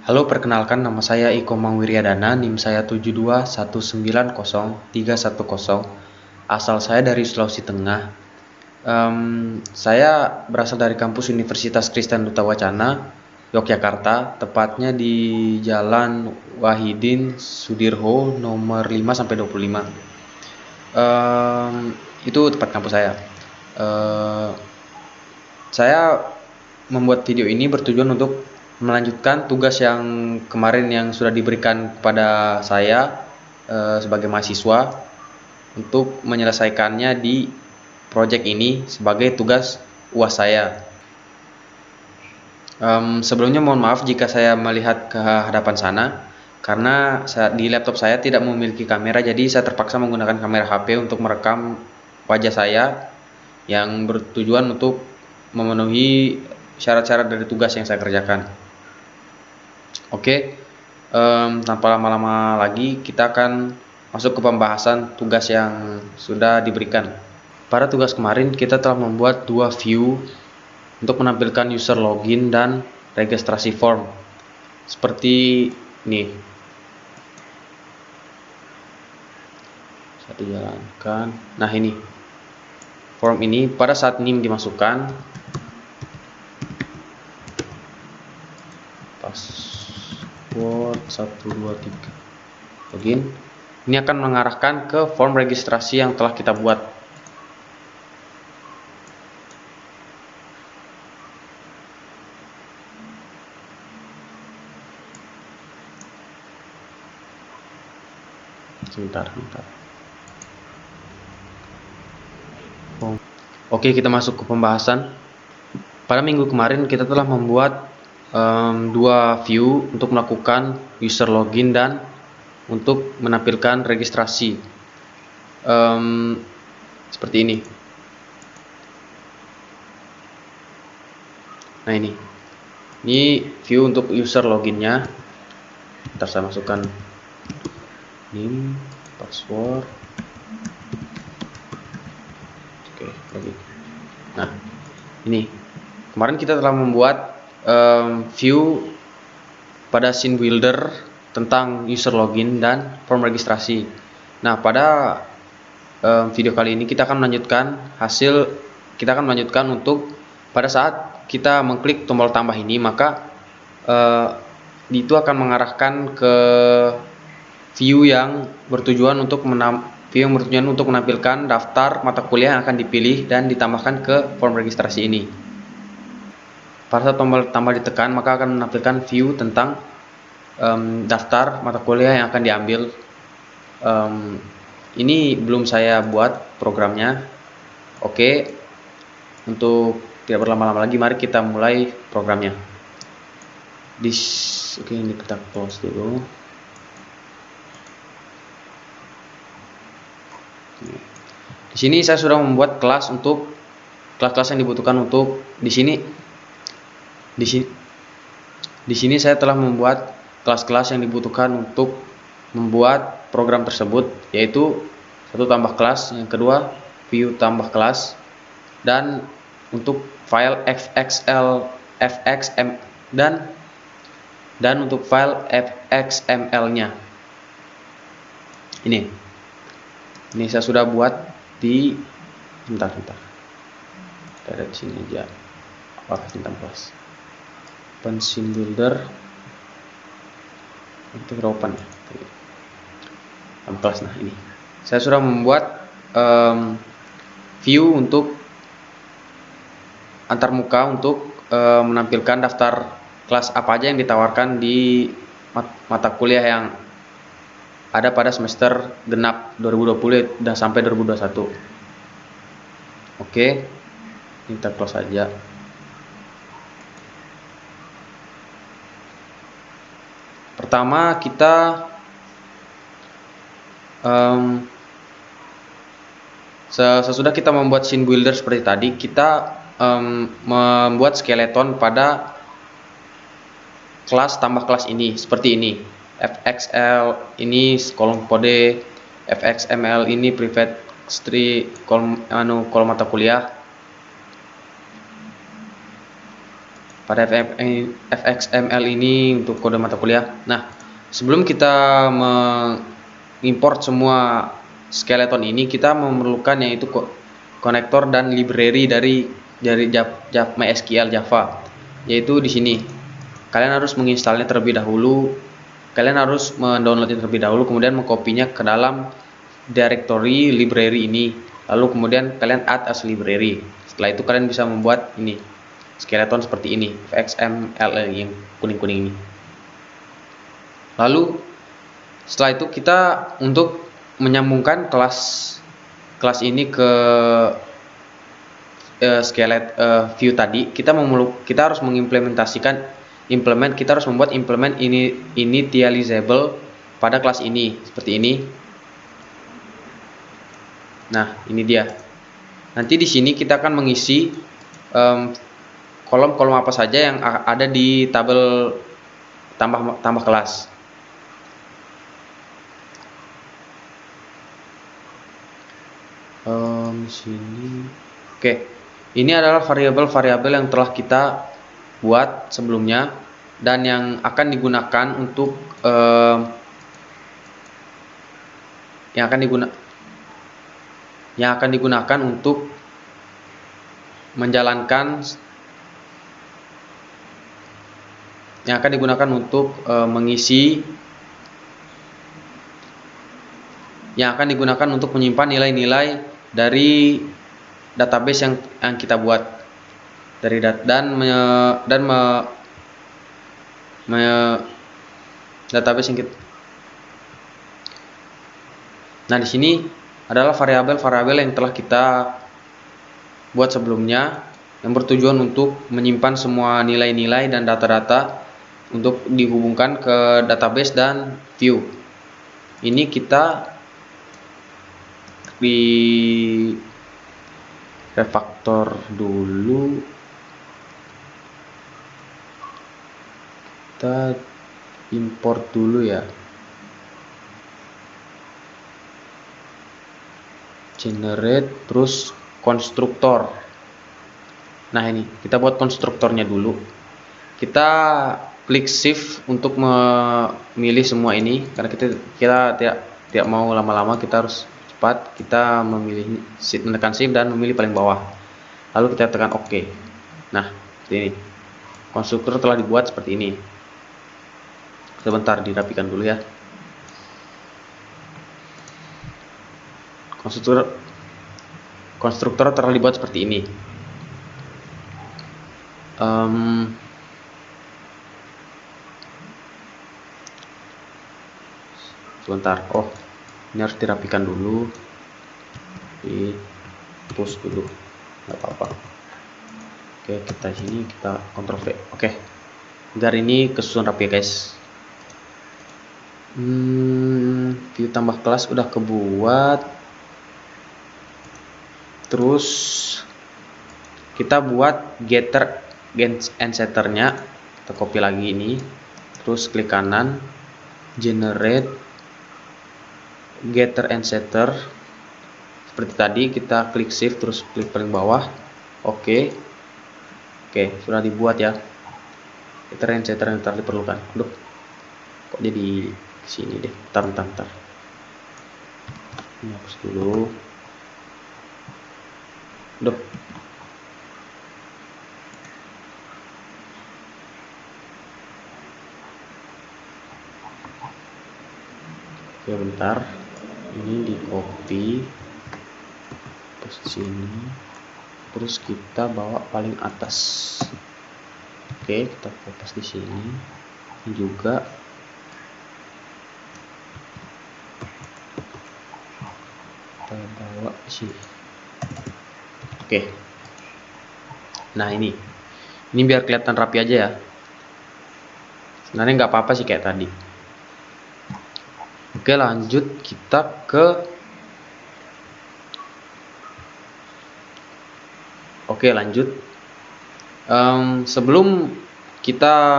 Halo, perkenalkan nama saya Iko Mangwiryadana, NIM saya 72190310. Asal saya dari Sulawesi Tengah. Saya berasal dari kampus Universitas Kristen Duta Wacana, Yogyakarta, tepatnya di Jalan Wahidin Sudirho nomor 5-25. Itu tempat kampus saya. Saya membuat video ini bertujuan untuk melanjutkan tugas yang kemarin yang sudah diberikan kepada saya sebagai mahasiswa untuk menyelesaikannya di proyek ini sebagai tugas UAS saya. Sebelumnya mohon maaf jika saya melihat ke hadapan sana, karena di laptop saya tidak memiliki kamera, jadi saya terpaksa menggunakan kamera HP untuk merekam wajah saya yang bertujuan untuk memenuhi syarat-syarat dari tugas yang saya kerjakan. Oke, tanpa lama-lama lagi kita akan masuk ke pembahasan tugas yang sudah diberikan. Pada tugas kemarin kita telah membuat dua view untuk menampilkan user login dan registrasi form seperti ini. Saya jalankan. Nah, ini form ini pada saat NIM dimasukkan, password 123 login, ini akan mengarahkan ke form registrasi yang telah kita buat. Sebentar. Oke, kita masuk ke pembahasan. Pada minggu kemarin kita telah membuat dua view untuk melakukan user login dan untuk menampilkan registrasi seperti ini. Nah, ini view untuk user loginnya. Ntar saya masukkan NIM, password. Oke, login. Nah, ini kemarin kita telah membuat view pada scene builder tentang user login dan form registrasi. Nah, pada video kali ini kita akan melanjutkan untuk pada saat kita mengklik tombol tambah ini, maka itu akan mengarahkan ke view yang bertujuan untuk menampilkan daftar mata kuliah yang akan dipilih dan ditambahkan ke form registrasi ini. Pada saat tombol tambah ditekan, maka akan menampilkan view tentang daftar mata kuliah yang akan diambil. Ini belum saya buat programnya. Oke, untuk tidak berlama-lama lagi, mari kita mulai programnya. Oke, ini kita close dulu. Di sini saya sudah membuat kelas untuk kelas-kelas yang dibutuhkan untuk di sini saya telah membuat kelas-kelas yang dibutuhkan untuk membuat program tersebut, yaitu satu tambah kelas, yang kedua view tambah kelas, dan untuk file fxm dan untuk file fxml-nya. Ini saya sudah buat di bentar. Dari sini aja. Tentang kelas. Scene builder. Itu open ya. Kelas. Nah, ini saya sudah membuat view untuk antarmuka untuk menampilkan daftar kelas apa aja yang ditawarkan di mata kuliah yang ada pada semester genap 2020 dan sampai 2021. Oke, kita close aja. Pertama kita sesudah kita membuat scene builder seperti tadi, kita membuat skeleton pada kelas tambah kelas ini seperti ini. fxl ini kolom kode, fxml ini private key kolom mata kuliah. pada fxml ini untuk kode mata kuliah. Nah, sebelum kita mengimport semua skeleton ini, kita memerlukan yaitu konektor dan library dari MySQL Java, yaitu di sini. Kalian harus menginstalnya terlebih dahulu. Kalian harus mendownloadnya terlebih dahulu, kemudian mengkopinya ke dalam directory library ini. Lalu kemudian kalian add as library. Setelah itu kalian bisa membuat ini skeleton seperti ini, XML yang kuning-kuning ini. Lalu setelah itu kita untuk menyambungkan kelas ini ke view tadi, kita harus mengimplementasikan kita harus membuat implement initializable pada kelas ini seperti ini. Nah, ini dia. Nanti di sini kita akan mengisi kolom-kolom apa saja yang ada di tabel tambah kelas. Sini. Oke. Ini adalah variabel-variabel yang telah kita buat sebelumnya dan yang akan digunakan untuk menyimpan nilai-nilai dari database yang kita buat database yang kita. Nah, di sini adalah variabel-variabel yang telah kita buat sebelumnya yang bertujuan untuk menyimpan semua nilai-nilai dan data-data untuk dihubungkan ke database dan view. Ini kita di refactor dulu, kita import dulu ya, generate terus konstruktor. Nah, ini kita buat konstruktornya dulu. Kita klik shift untuk memilih semua ini karena kita tidak mau lama-lama, kita harus cepat. Kita menekan shift dan memilih paling bawah, lalu kita tekan OK. Nah, seperti ini konstruktor telah dibuat seperti ini. Sebentar, dirapikan dulu ya. Konstruktor telah dibuat seperti ini. Sebentar, ini harus dirapikan dulu, di push dulu, nggak apa-apa. Oke, kita sini, kita Ctrl V. Oke, agar ini kesusun rapi ya guys. View tambah kelas udah kebuat. Terus kita buat getter and setternya, kita copy lagi ini, terus klik kanan, generate getter and setter seperti tadi. Kita klik shift terus klik paling bawah. Oke, sudah dibuat ya getter and setter yang telah diperlukan. Aduh, kok jadi sini deh, bentar. Ini hapus dulu. Oke, bentar. Ini di copy, terus sini, terus kita bawa paling atas. Oke, kita fokus di sini. Ini juga kita bawa di sini. Oke. Nah, ini biar kelihatan rapi aja ya. Sebenarnya nggak apa-apa sih kayak tadi. Oke, lanjut kita ke sebelum kita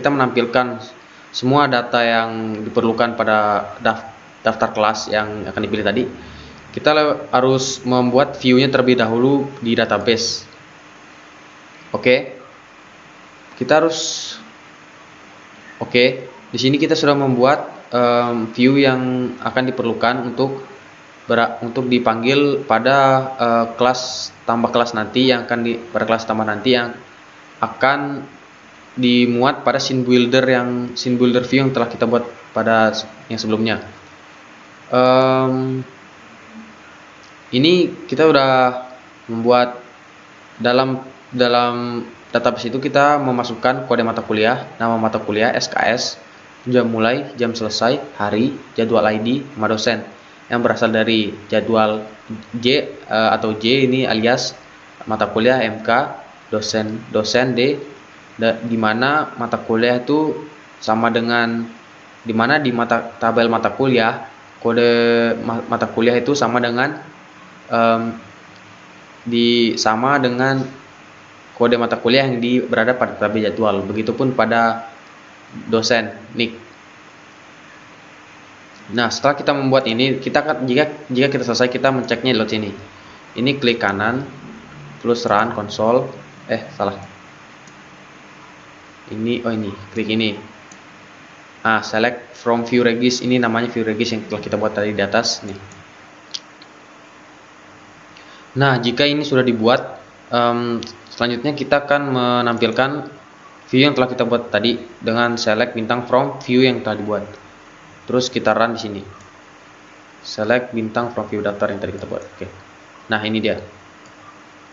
menampilkan semua data yang diperlukan pada daftar kelas yang akan dipilih tadi, kita harus membuat view-nya terlebih dahulu di database. Oke. kita harus di sini kita sudah membuat view yang akan diperlukan untuk dipanggil pada kelas tambah kelas nanti yang akan pada kelas tambah nanti yang akan dimuat pada scene builder view yang telah kita buat pada yang sebelumnya. Ini kita udah membuat dalam database itu kita memasukkan kode mata kuliah, nama mata kuliah, SKS, jam mulai, jam selesai, hari, jadwal ID, nama dosen yang berasal dari jadwal J atau J ini alias mata kuliah MK, dosen D, di mana mata kuliah itu sama dengan di tabel mata kuliah kode mata kuliah itu sama dengan kode mata kuliah yang berada pada tabel jadwal. Begitupun pada dosen Nick. Nah, setelah kita membuat ini, jika kita selesai, kita menceknya di sini. Ini klik kanan, plus run console. Salah. Ini klik ini. Select from view regis. Ini namanya view regis yang telah kita buat tadi di atas nih. Nah, jika ini sudah dibuat, selanjutnya kita akan menampilkan view yang telah kita buat tadi dengan select bintang from view yang telah dibuat. Terus kita run di sini. Select bintang from view daftar yang tadi kita buat. Nah, ini dia.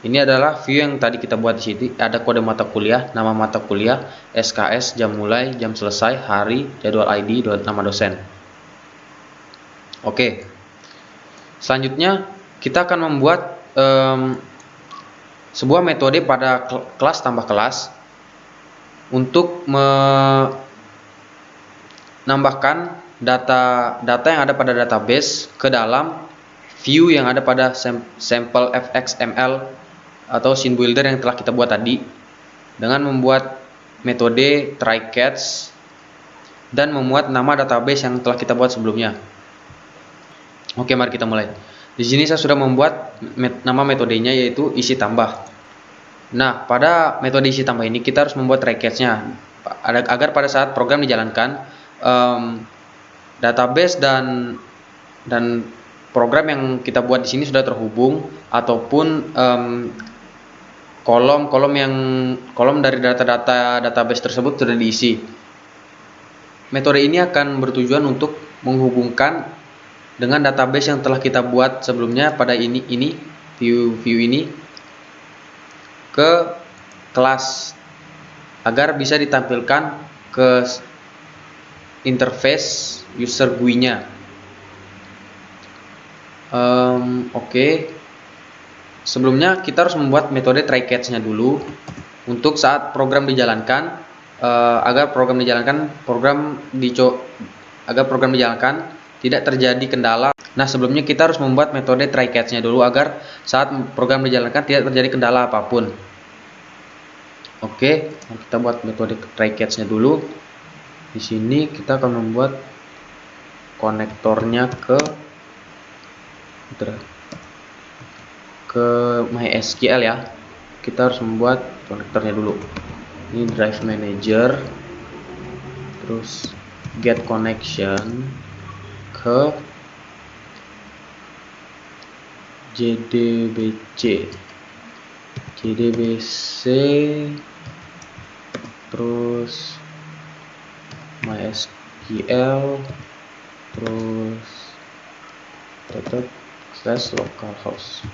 Ini adalah view yang tadi kita buat di sini. Ada kode mata kuliah, nama mata kuliah, SKS, jam mulai, jam selesai, hari, jadwal ID, nama dosen. Selanjutnya kita akan membuat sebuah metode pada kelas tambah kelas untuk menambahkan data yang ada pada database ke dalam view yang ada pada sampel fxml atau scene builder yang telah kita buat tadi dengan membuat metode try-catch dan memuat nama database yang telah kita buat sebelumnya. Mari kita mulai. Di sini saya sudah membuat nama metodenya yaitu isi tambah. Nah, pada metode isi tambah ini kita harus membuat try-catch-nya agar pada saat program dijalankan database dan program yang kita buat di sini sudah terhubung ataupun kolom dari data-data database tersebut sudah diisi. Metode ini akan bertujuan untuk menghubungkan dengan database yang telah kita buat sebelumnya pada view ini ke kelas agar bisa ditampilkan ke interface user GUI-nya. Sebelumnya kita harus membuat metode try-catch-nya dulu untuk saat program dijalankan agar program dijalankan tidak terjadi kendala. Nah, sebelumnya kita harus membuat metode try-catch-nya dulu agar saat program dijalankan tidak terjadi kendala apapun. Kita buat metode try-catch-nya dulu. Di sini kita akan membuat konektornya ke MySQL ya. Kita harus membuat konektornya dulu. Ini drive manager, terus get connection ke JDBC, terus MySQL, terus /localhost.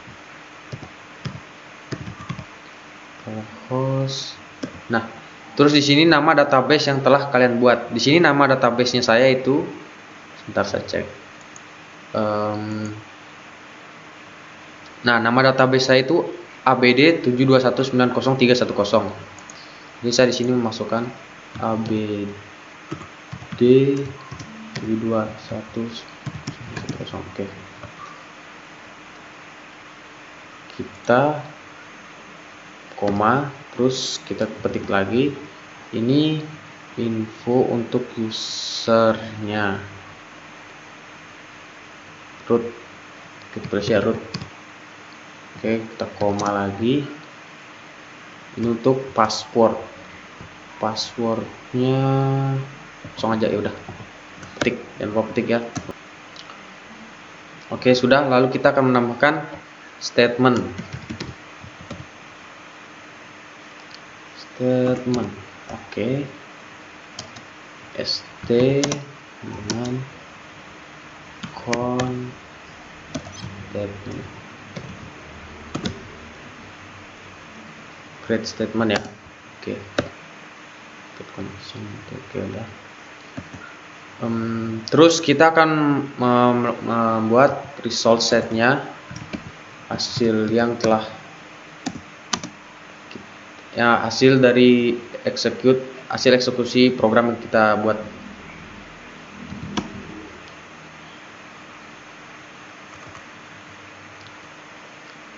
Nah, terus di sini nama database yang telah kalian buat. Di sini nama database-nya saya itu, sebentar saya cek. Nah, nama database saya itu ABD 721903110. Jadi saya di sini memasukkan ABD 72190. Kita koma, terus kita ketik lagi ini info untuk usernya, root, kita tulis ya root. Kita koma lagi, ini untuk password. passwordnya langsung aja, ya udah petik, jangan lupa petik ya. Oke, sudah. Lalu kita akan menambahkan statement. Oke, st dengan con statement, create statement ya. Oke, get connection. Oke, udah. Terus kita akan membuat result setnya, hasil yang telah ya, hasil dari hasil eksekusi program yang kita buat.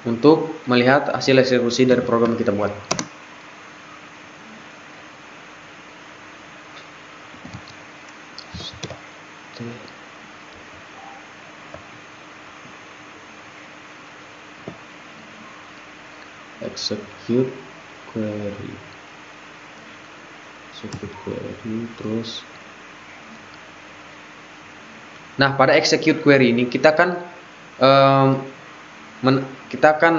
Untuk melihat hasil eksekusi dari program yang kita buat. Execute query, terus. Nah, pada execute query ini kita akan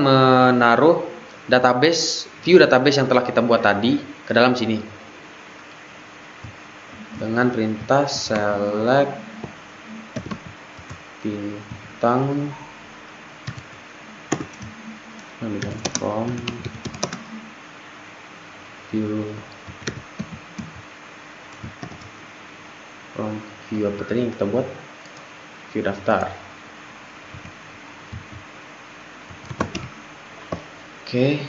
menaruh view database yang telah kita buat tadi ke dalam sini dengan perintah select bintang from view apa tadi yang kita buat, view daftar. Oke.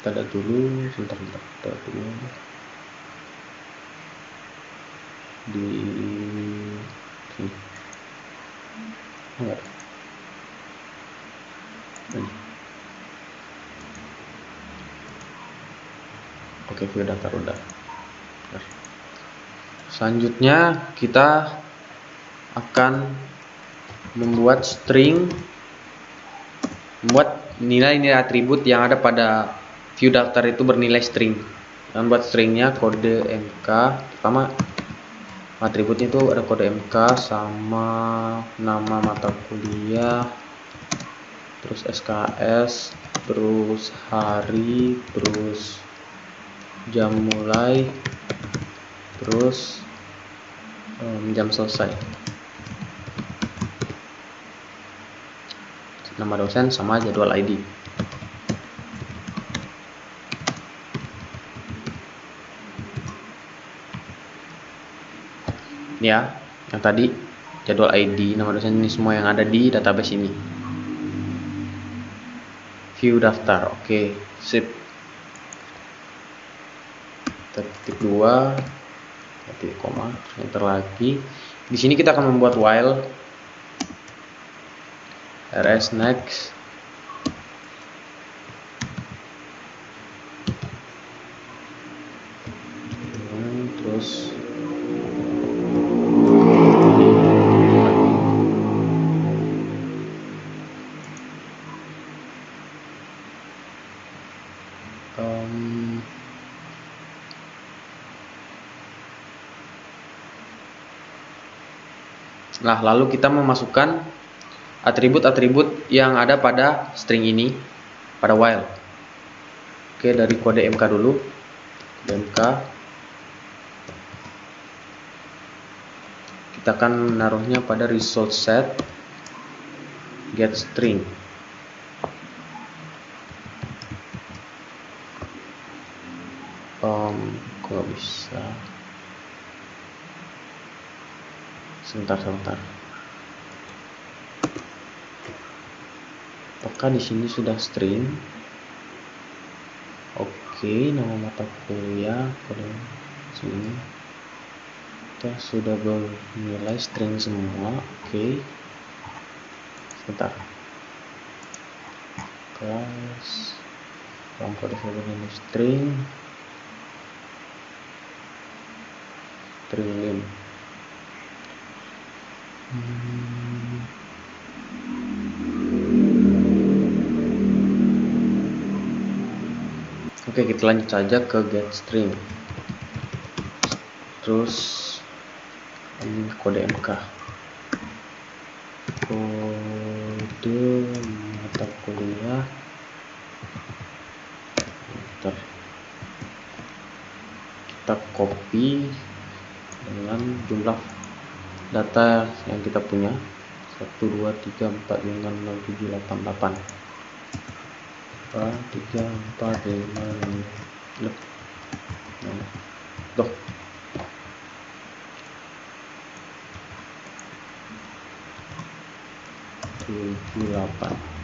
Kita lihat dulu, sebentar dulu di sini. Enggak. Oke, view daftar udah. Selanjutnya kita akan membuat nilai-nilai atribut yang ada pada view daftar itu bernilai string. Dan buat stringnya kode MK. Pertama, atributnya itu ada kode MK sama nama mata kuliah, terus SKS, terus hari, terus jam mulai, terus jam selesai. Nama dosen sama jadwal ID. Ya, yang tadi jadwal ID, nama dosen, ini semua yang ada di database ini. View daftar, oke, sip. Titik 2, titik koma, enter lagi. Di sini kita akan membuat while rs next terus nah, lalu kita memasukkan atribut-atribut yang ada pada string ini pada while. Oke, dari kode MK dulu. Kode MK. Kita akan menaruhnya pada result set get string. Kok nggak bisa? Sebentar. Apakah di sini sudah string? Oke, nama mata kuliah pada sini kita sudah bernilai string semua. Oke, sebentar. Kelas dalam kode ini string lim. Oke, kita lanjut saja ke getString. Terus ini kode MK, kode mata kuliah. Bentar. Kita copy dengan jumlah data yang kita punya 1 2 3 4 5 6 7 8 8 3 4 5 6 tuh.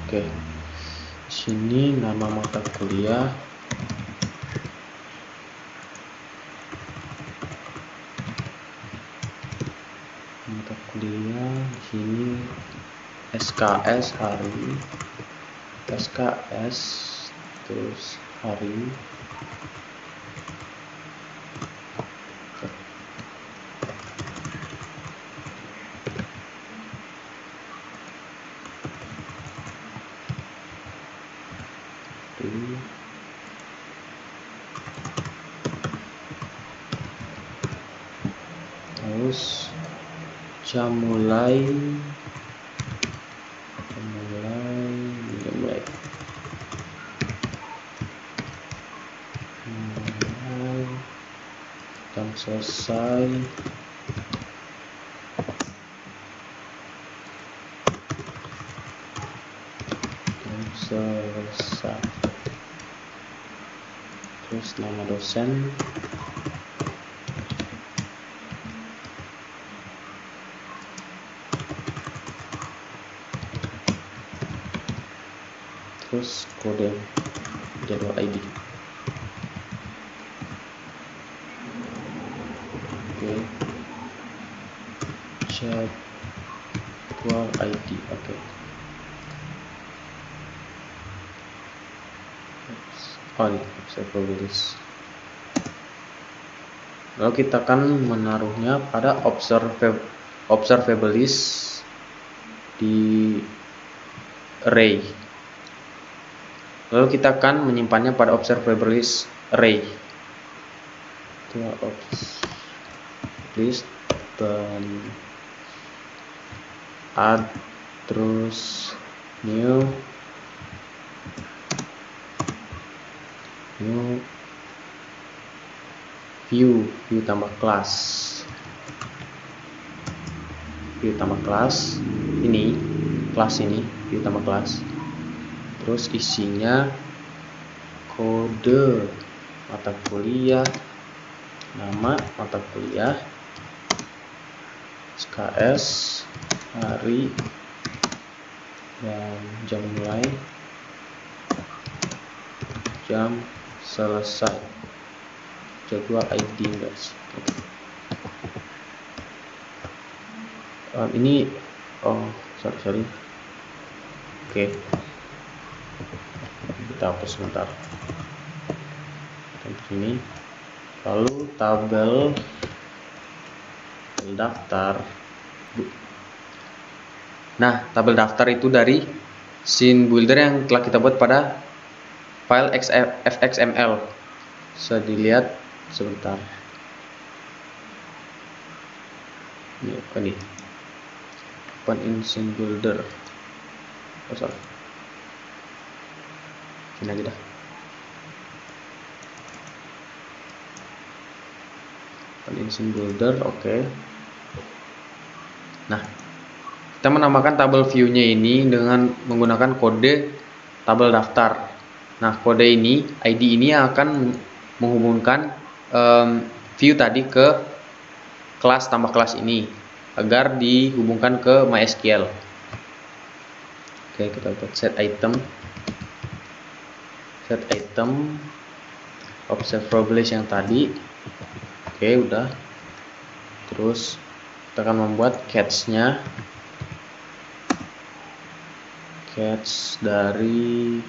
Oke, sini nama mata kuliah, di sini SKS hari, SKS terus hari, terus jam mulai jam selesai, terus nama dosen, terus kode jadwal ID. Oke, jadwal ID. Oke. Oh, ini observable list. Lalu kita akan menaruhnya pada observable list di array. Lalu kita akan menyimpannya pada observable list array. Itu list dan add terus new view tambah kelas, view tambah kelas ini, kelas ini view tambah kelas, terus isinya kode mata kuliah, nama mata kuliah, SKS hari dan jam mulai, jam selesai, jadwal ID guys. Ini sorry. Oke, kita hapus sebentar. Ini lalu tabel daftar. Nah, tabel daftar itu dari scene builder yang telah kita buat pada file fxml. Bisa dilihat sebentar. Ini apa nih? Open in scene builder. Ini aja dah. Open in scene builder, oke. Nah, kita menambahkan tabel view-nya ini dengan menggunakan kode tabel daftar. Nah, kode ini, ID ini akan menghubungkan view tadi ke kelas tambah kelas ini agar dihubungkan ke MySQL. Oke, kita buat set item observable list yang tadi. Oke, udah. Terus kita akan membuat catch-nya, catch dari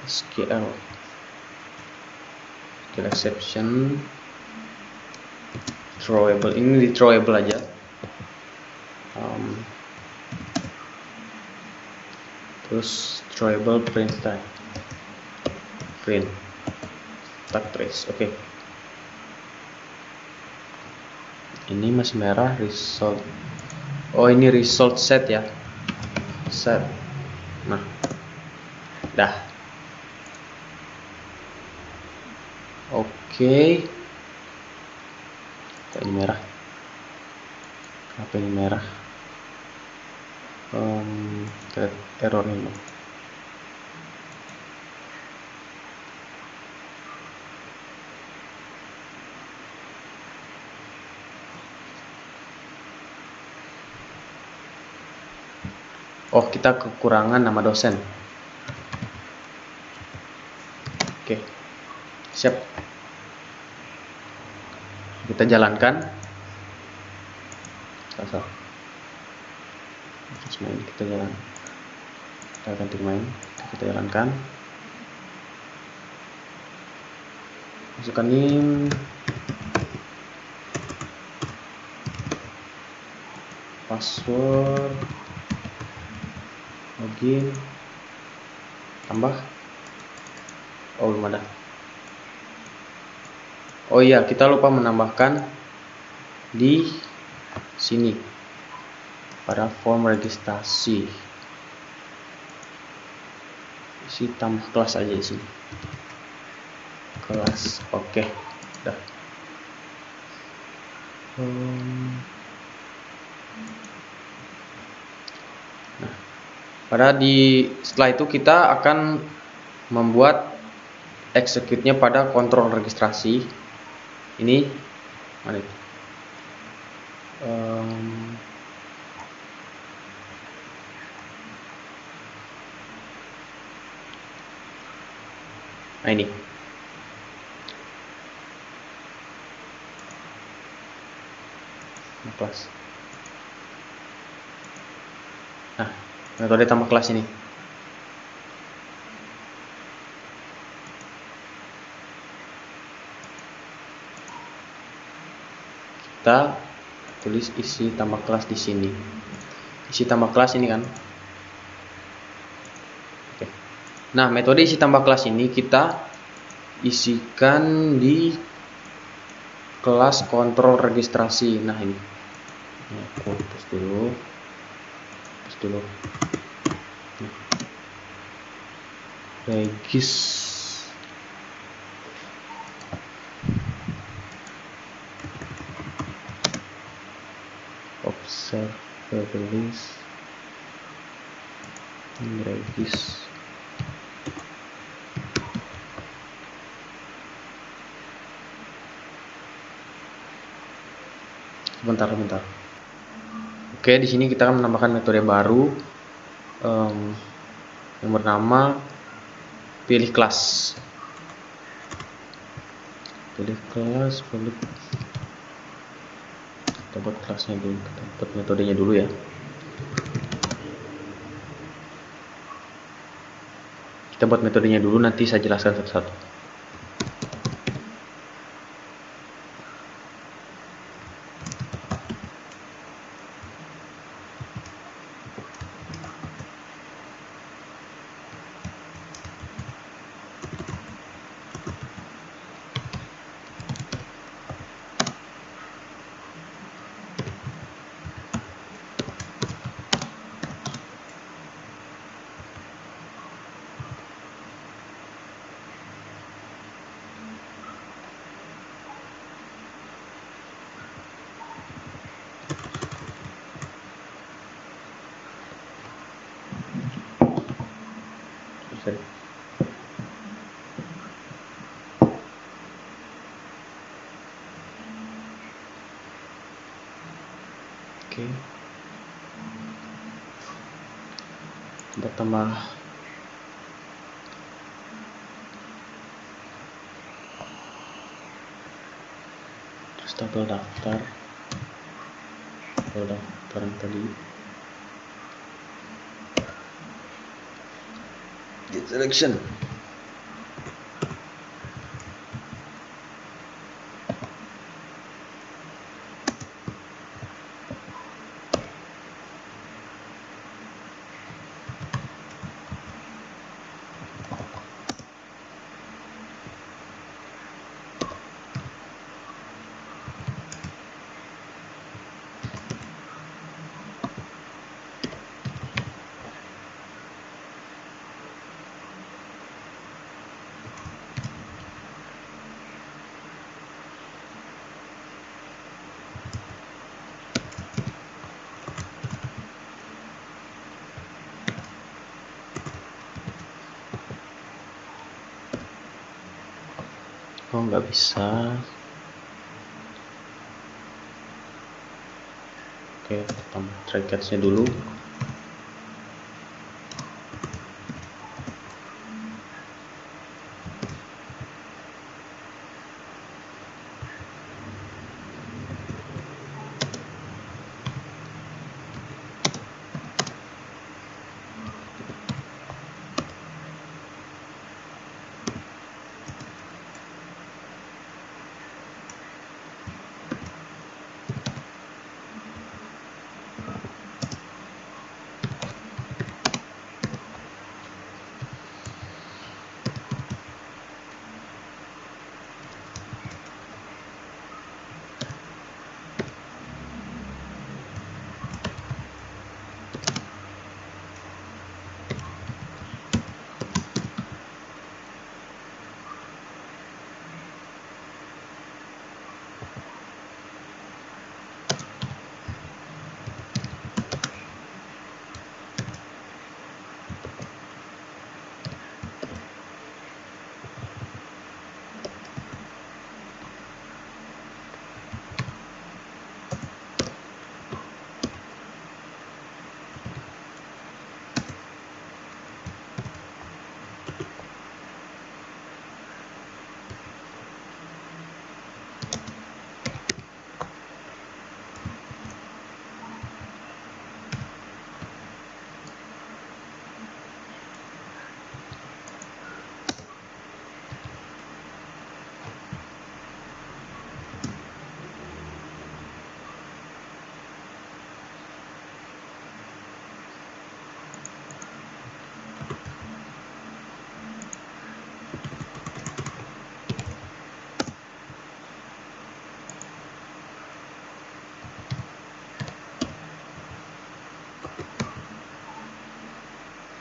SQL exception throwable, ini di throwable aja. Terus throwable print type. screen, tag trace. Oke. Ini masih merah. Result. Oh, ini result set ya. Set. Nah, dah. Oke. Kok ini merah? Kenapa ini merah? Error ini. Oh, kita kekurangan nama dosen. Oke, siap. Kita jalankan. Salah. Terus main kita jalan. Kita ganti main. Kita jalankan. Masukkan NIM. Password. Login. Tambah. Oh, belum ada. Oh iya, kita lupa menambahkan di sini pada form registrasi. Isi tambah kelas aja di sini. Kelas, oke, udah. Nah, setelah itu kita akan membuat execute-nya pada kontrol registrasi. Ini mana itu? Nah, ini. Kelas. Nah, metode tambah kelas ini. Kita tulis isi tambah kelas di sini. Isi tambah kelas ini kan. Oke. Nah, metode isi tambah kelas ini kita isikan di kelas kontrol registrasi. Nah, ini. Aku hapus dulu. Nah. Regis. Observable list. Regis. Bentar. Oke, di sini kita akan menambahkan metode baru yang bernama pilih kelas. Kita buat kelasnya dulu, kita buat metodenya dulu ya. Kita buat metodenya dulu, nanti saya jelaskan satu-satu. Oke. Kita tambah terus tabel daftar yang tadi. Get selection. Oh, nggak bisa. Oke, tambah try catch-nya dulu.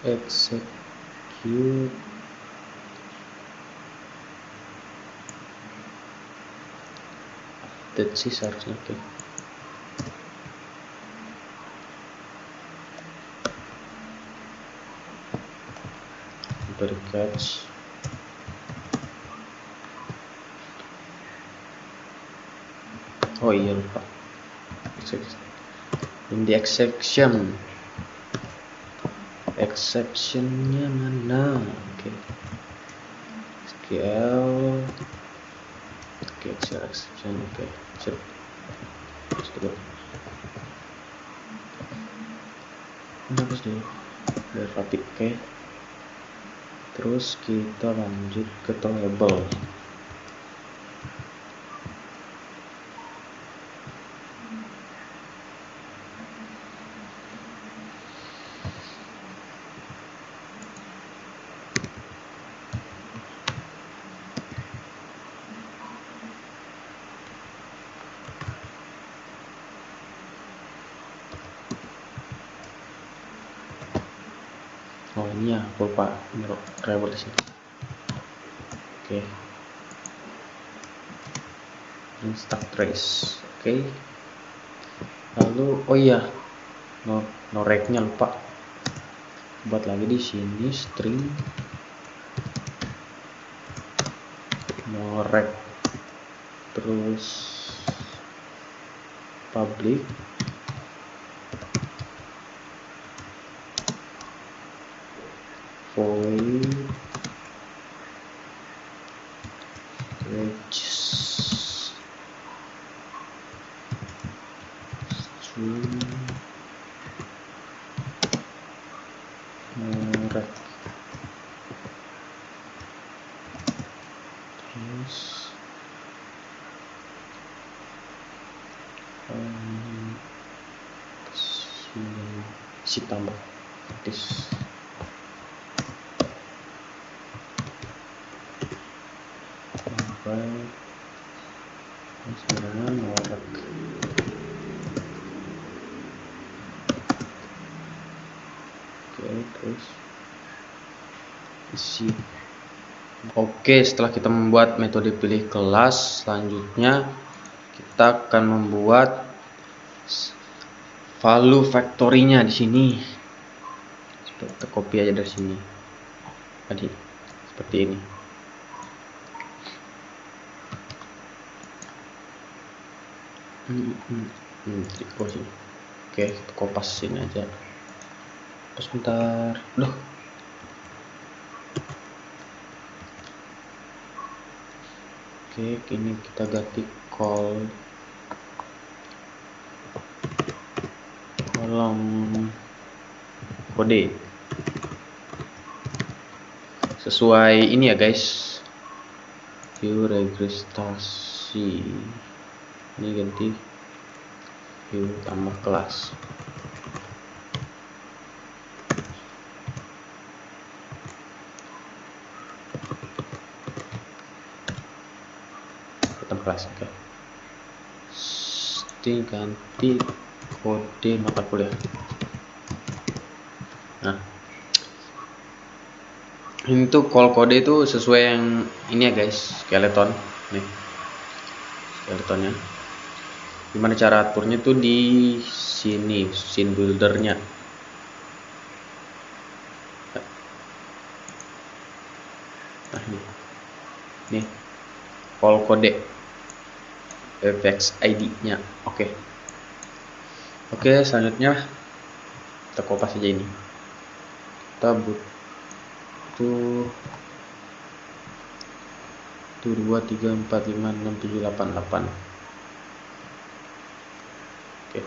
Execute update sih seharusnya. Oke. Beri catch. Oh iya, lupa. In the exceptionnya mana? Oke. SQL exception. Oke, sip. Coba hapus dulu biar rapi. Oke, terus kita lanjut ke toggle. Oh ini ya, aku lupa naruh variable di sini. Oke. Stack trace. Oke. Lalu oh iya, no rec-nya lupa. Buat lagi di sini string no rec, terus public void wages string no rec, terus si tambah this sampai sebenarnya no rec. Oke, terus isi. Oke, setelah kita membuat metode pilih kelas, selanjutnya kita akan membuat value factory-nya di sini. Kita copy aja dari sini. Tadi seperti ini. Oh, sini. Oke, kita kopas sini aja. Terus bentar. Duh. Oke, ini kita ganti kolom kode sesuai ini ya guys, view registrasi. Ini ganti view tambah kelas. Tambah kelas. Oke. Ganti kode mata kuliah. Nah, ini tuh call kode itu sesuai yang ini ya guys, skeleton nih, skeletonnya. Gimana cara aturnya tuh di sini, scene buildernya. Nah, nih call kode fx id nya. Oke, selanjutnya kita kopas aja ini. Kita butuh 2, 3, 4, 5, 6, 7, 8. Oke.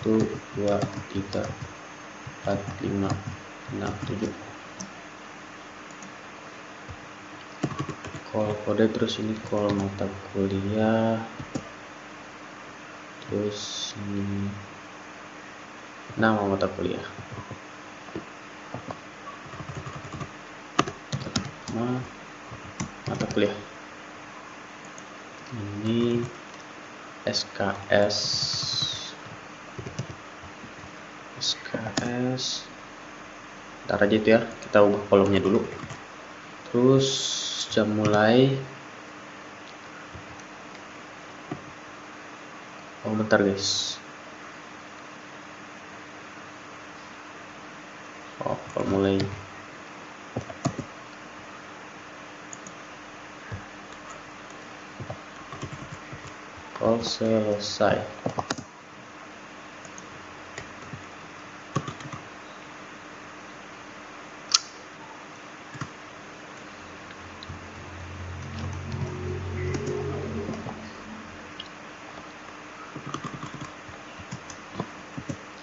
1, 2, 3, 4, 5, 6, 7. Call kode, terus ini call mata kuliah, terus ini nama mata kuliah. Mata kuliah ini SKS. Ntar aja itu ya, kita ubah kolomnya dulu. Terus jam mulai. Oh bentar guys. Oh, mulai. Call selesai.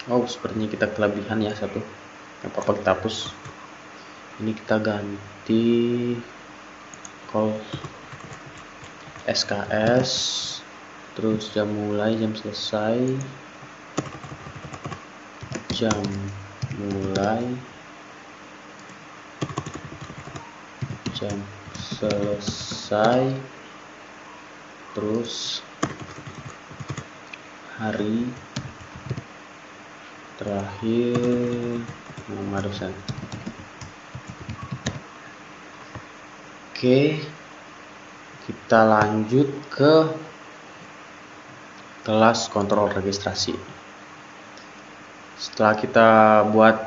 Oh, sepertinya kita kelebihan ya satu. Nggak apa-apa, kita hapus. Ini kita ganti call SKS, terus jam mulai, jam selesai, jam mulai, jam selesai, terus hari terakhir nama dosen. Oke, kita lanjut ke kelas kontrol registrasi. Setelah kita buat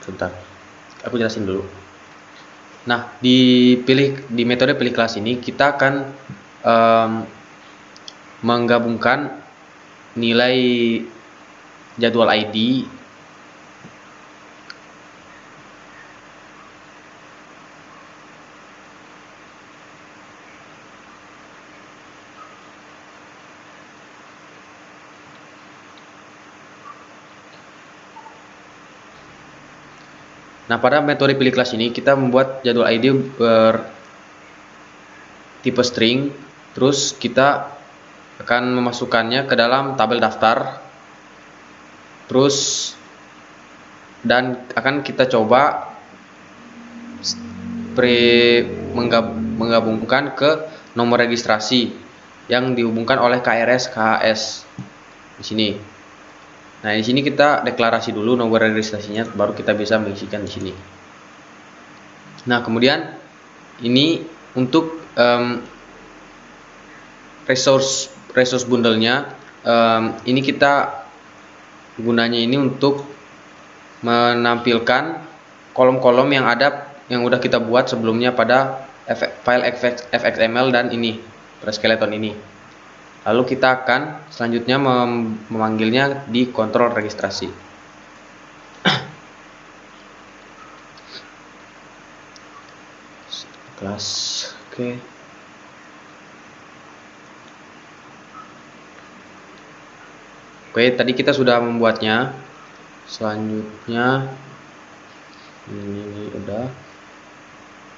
bentar, aku jelasin dulu. Nah, di metode pilih kelas ini kita akan menggabungkan nilai jadwal ID Nah, pada metode pilih kelas ini kita membuat jadwal ID bertipe string, terus kita akan memasukkannya ke dalam tabel daftar, terus dan akan kita coba menggabungkan ke nomor registrasi yang dihubungkan oleh KRS KHS di sini. Nah, di sini kita deklarasi dulu nomor registrasinya, baru kita bisa mengisikan di sini. Nah, kemudian ini untuk resource bundle-nya, ini kita gunanya ini untuk menampilkan kolom-kolom yang udah kita buat sebelumnya pada file fxml dan ini pada skeleton ini. Lalu kita akan selanjutnya memanggilnya di kontrol registrasi. Kelas, oke. Oke, tadi kita sudah membuatnya. Selanjutnya ini udah.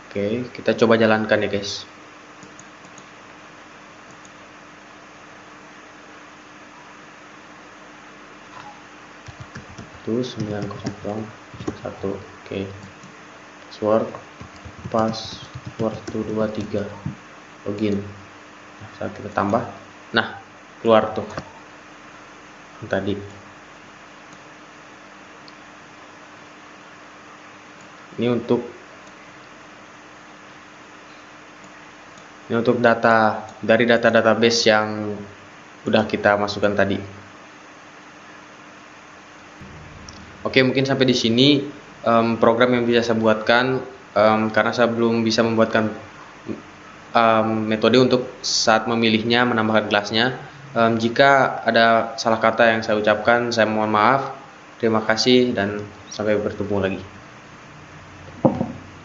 Oke, kita coba jalankan ya guys. Itu 901. Oke. Password 123. Login. Nah, saat kita tambah, nah keluar tuh yang tadi. Ini untuk data dari database yang udah kita masukkan tadi. Oke, mungkin sampai di sini program yang bisa saya buatkan, karena saya belum bisa membuatkan metode untuk saat memilihnya, menambahkan kelasnya. Jika ada salah kata yang saya ucapkan, saya mohon maaf. Terima kasih dan sampai bertemu lagi.